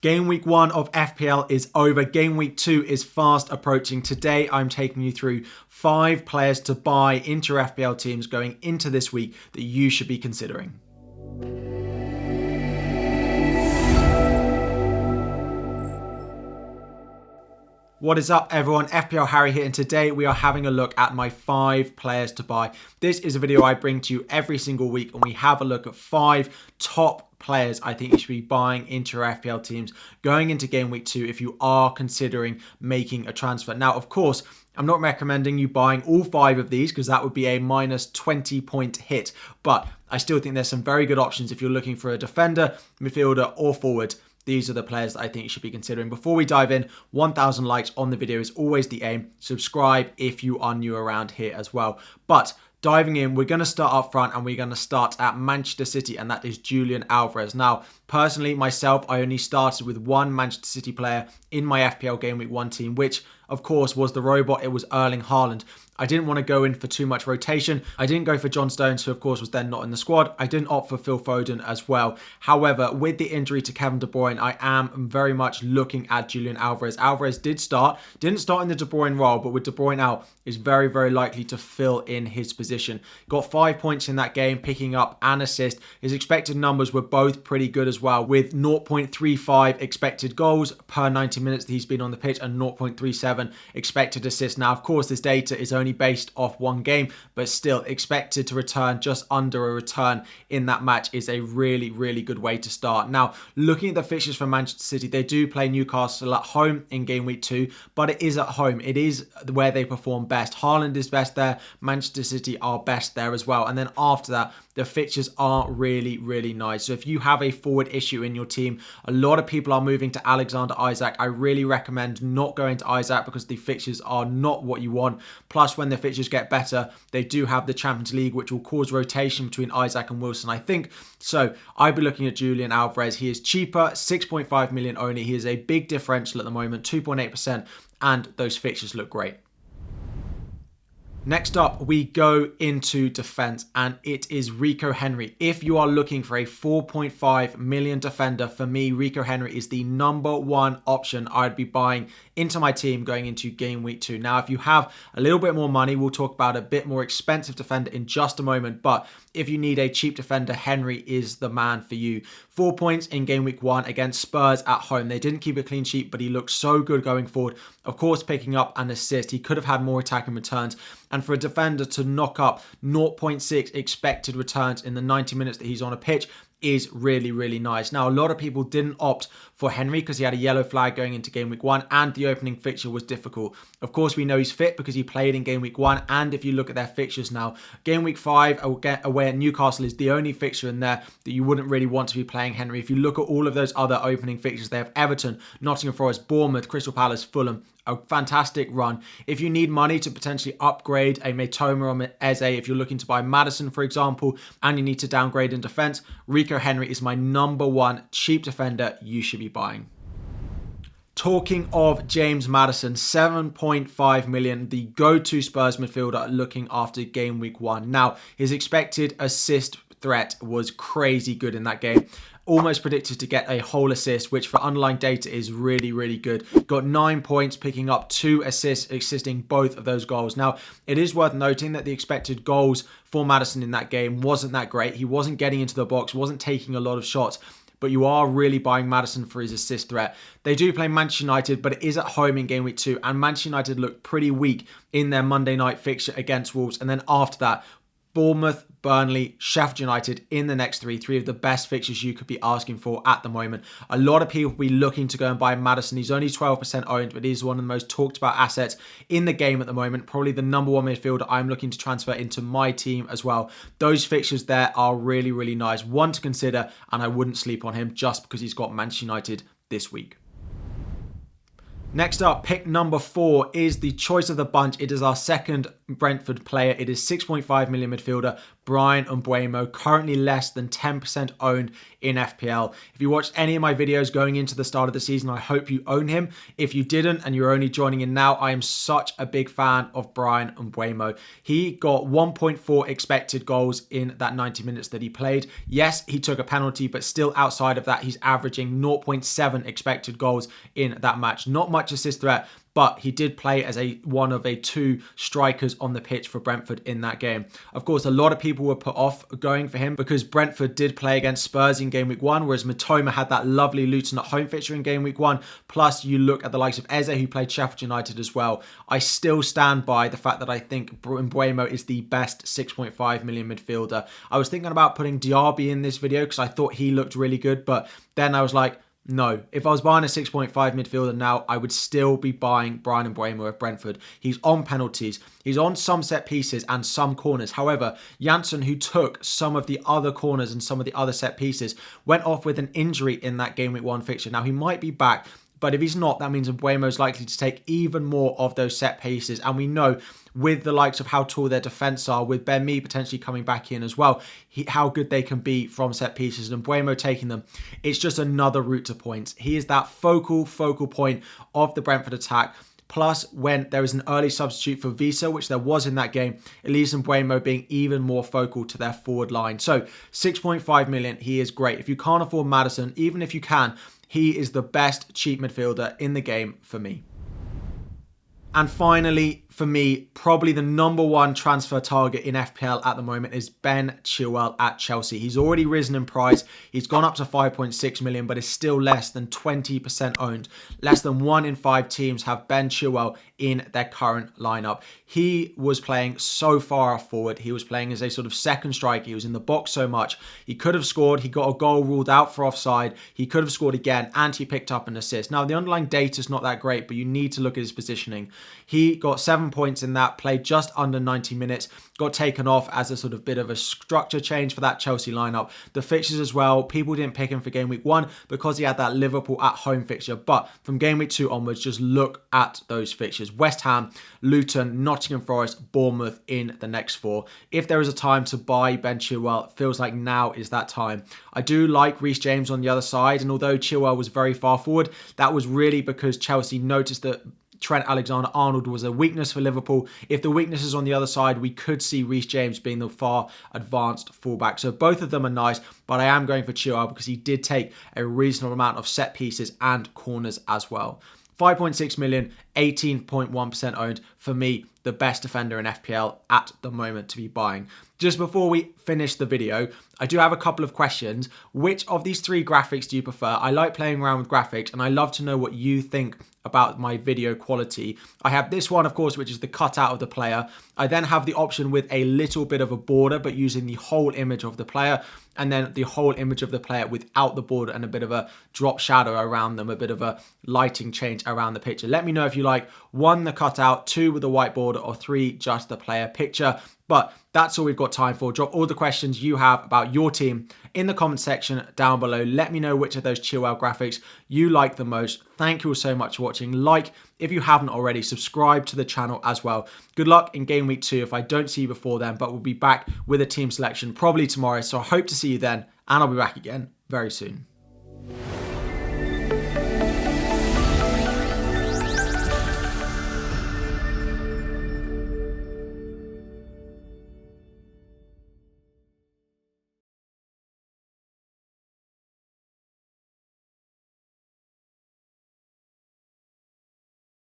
Game week 1 of FPL is over. Game week 2 is fast approaching. Today, I'm taking you through 5 players to buy into your FPL teams going into this week that you should be considering. What is up, everyone? FPL Harry here, and today we are having a look at my 5 players to buy. This is a video I bring to you every single week, and we have a look at 5 top players I think you should be buying into your FPL teams going into game week 2 if you are considering making a transfer. Now, of course, I'm not recommending you buying all 5 of these because that would be a minus 20 point hit, but I still think there's some very good options if you're looking for a defender, midfielder, or forward. These are the players that I think you should be considering. Before we dive in, 1,000 likes on the video is always the aim. Subscribe if you are new around here as well. But diving in, we're going to start up front and we're going to start at Manchester City, and that is Julian Alvarez. Now, personally, myself, I only started with one Manchester City player in my FPL Game Week 1 team, which, of course, was the robot. It was Erling Haaland. I didn't want to go in for too much rotation. I didn't go for John Stones, who of course was then not in the squad. I didn't opt for Phil Foden as well. However, with the injury to Kevin De Bruyne, I am very much looking at Julian Alvarez. Alvarez didn't start in the De Bruyne role, but with De Bruyne out, is very, very likely to fill in his position. Got 5 points in that game, picking up an assist. His expected numbers were both pretty good as well, with 0.35 expected goals per 90 minutes that he's been on the pitch and 0.37 expected assists. Now, of course, this data is only based off one game, but still expected to return just under a return in that match is a really, really good way to start. Now, looking at the fixtures for Manchester City, they do play Newcastle at home in game week 2, but it is at home. It is where they perform best. Haaland is best there. Manchester City are best there as well. And then after that, the fixtures are really, really nice. So if you have a forward issue in your team, a lot of people are moving to Alexander Isak. I really recommend not going to Isak because the fixtures are not what you want. Plus, when the fixtures get better, they do have the Champions League, which will cause rotation between Isak and Wilson, I think. So I'd be looking at Julian Alvarez. He is cheaper, 6.5 million only. He is a big differential at the moment, 2.8%, and those fixtures look great. Next up, we go into defense, and it is Rico Henry. If you are looking for a 4.5 million defender, for me, Rico Henry is the #1 option I'd be buying into my team going into game week 2. Now, if you have a little bit more money, we'll talk about a bit more expensive defender in just a moment, but if you need a cheap defender, Henry is the man for you. 4 points in game week 1 against Spurs at home. They didn't keep a clean sheet, but he looked so good going forward. Of course, picking up an assist. He could have had more attacking returns. And for a defender to knock up 0.6 expected returns in the 90 minutes that he's on a pitch is really, really nice. Now, a lot of people didn't opt for Henry because he had a yellow flag going into game week 1 and the opening fixture was difficult. Of course, we know he's fit because he played in game week 1, and if you look at their fixtures now, game week 5 away at Newcastle is the only fixture in there that you wouldn't really want to be playing Henry. If you look at all of those other opening fixtures, they have Everton, Nottingham Forest, Bournemouth, Crystal Palace, Fulham. A fantastic run. If you need money to potentially upgrade a Mbeumo or Eze, if you're looking to buy Maddison, for example, and you need to downgrade in defense, Rico Henry is my #1 cheap defender you should be buying. Talking of James Maddison, 7.5 million, the go-to Spurs midfielder looking after game week 1. Now, his expected assist threat was crazy good in that game. Almost predicted to get a whole assist, which for underlying data is really, really good. Got 9 points, picking up 2 assists, assisting both of those goals. Now, it is worth noting that the expected goals for Maddison in that game wasn't that great. He wasn't getting into the box, wasn't taking a lot of shots, but you are really buying Maddison for his assist threat. They do play Manchester United, but it is at home in game week 2, and Manchester United looked pretty weak in their Monday night fixture against Wolves, and then after that, Bournemouth, Burnley, Sheffield United in the next three of the best fixtures you could be asking for at the moment. A lot of people will be looking to go and buy Maddison. He's only 12% owned, but he's one of the most talked about assets in the game at the moment. Probably the #1 midfielder I'm looking to transfer into my team as well. Those fixtures there are really, really nice. One to consider, and I wouldn't sleep on him just because he's got Manchester United this week. Next up, pick #4 is the choice of the bunch. It is our second Brentford player. It is 6.5 million midfielder Bryan Mbeumo, currently less than 10% owned in FPL. If you watched any of my videos going into the start of the season, I hope you own him. If you didn't and you're only joining in now, I am such a big fan of Bryan Mbeumo. He got 1.4 expected goals in that 90 minutes that he played. Yes, he took a penalty, but still outside of that, he's averaging 0.7 expected goals in that match. Not much assist threat, but he did play as one of two strikers on the pitch for Brentford in that game. Of course, a lot of people were put off going for him because Brentford did play against Spurs in game week 1, whereas Mitoma had that lovely Luton at home fixture in game week 1. Plus, you look at the likes of Eze, who played Sheffield United as well. I still stand by the fact that I think Mbeumo is the best 6.5 million midfielder. I was thinking about putting Diaby in this video because I thought he looked really good, but then I was like, no, if I was buying a 6.5 midfielder now, I would still be buying Bryan Mbeumo of Brentford. He's on penalties. He's on some set pieces and some corners. However, Janssen, who took some of the other corners and some of the other set pieces, went off with an injury in that game week 1 fixture. Now, he might be back, but if he's not, that means Mbeumo is likely to take even more of those set pieces. And we know with the likes of how tall their defence are, with Ben Mee potentially coming back in as well, how good they can be from set pieces, and Mbeumo taking them, it's just another route to points. He is that focal point of the Brentford attack. Plus, when there is an early substitute for Visa, which there was in that game, it leaves Mbeumo being even more focal to their forward line. So 6.5 million, he is great. If you can't afford Maddison, even if you can, he is the best cheap midfielder in the game for me. And finally, for me, probably the number one transfer target in FPL at the moment is Ben Chilwell at Chelsea. He's already risen in price. He's gone up to 5.6 million, but is still less than 20% owned. Less than 1 in 5 teams have Ben Chilwell in their current lineup. He was playing so far forward. He was playing as a sort of second striker. He was in the box so much. He could have scored. He got a goal ruled out for offside. He could have scored again, and he picked up an assist. Now, the underlying data is not that great, but you need to look at his positioning. He got 7 points in that, played just under 90 minutes, got taken off as a sort of bit of a structure change for that Chelsea lineup. The fixtures as well, people didn't pick him for game week 1 because he had that Liverpool at home fixture. But from game week 2 onwards, just look at those fixtures. West Ham, Luton, Nottingham Forest, Bournemouth in the next 4. If there is a time to buy Ben Chilwell, it feels like now is that time. I do like Reece James on the other side, and although Chilwell was very far forward, that was really because Chelsea noticed that Trent Alexander-Arnold was a weakness for Liverpool. If the weakness is on the other side, we could see Reece James being the far advanced fullback. So both of them are nice, but I am going for Chilwell because he did take a reasonable amount of set pieces and corners as well. 5.6 million, 18.1% owned. For me, the best defender in FPL at the moment to be buying. Just before we finish the video, I do have a couple of questions. Which of these 3 graphics do you prefer? I like playing around with graphics, and I love to know what you think about my video quality. I have this one, of course, which is the cutout of the player. I then have the option with a little bit of a border, but using the whole image of the player, and then the whole image of the player without the border and a bit of a drop shadow around them, a bit of a lighting change around the picture. Let me know if you like 1, the cutout, 2 with the white border, or 3, just the player picture. But that's all we've got time for. Drop all the questions you have about your team in the comment section down below. Let me know which of those Chilwell graphics you like the most. Thank you all so much for watching. Like if you haven't already, subscribe to the channel as well. Good luck in game week 2 if I don't see you before then, but we'll be back with a team selection probably tomorrow. So I hope to see you then, and I'll be back again very soon.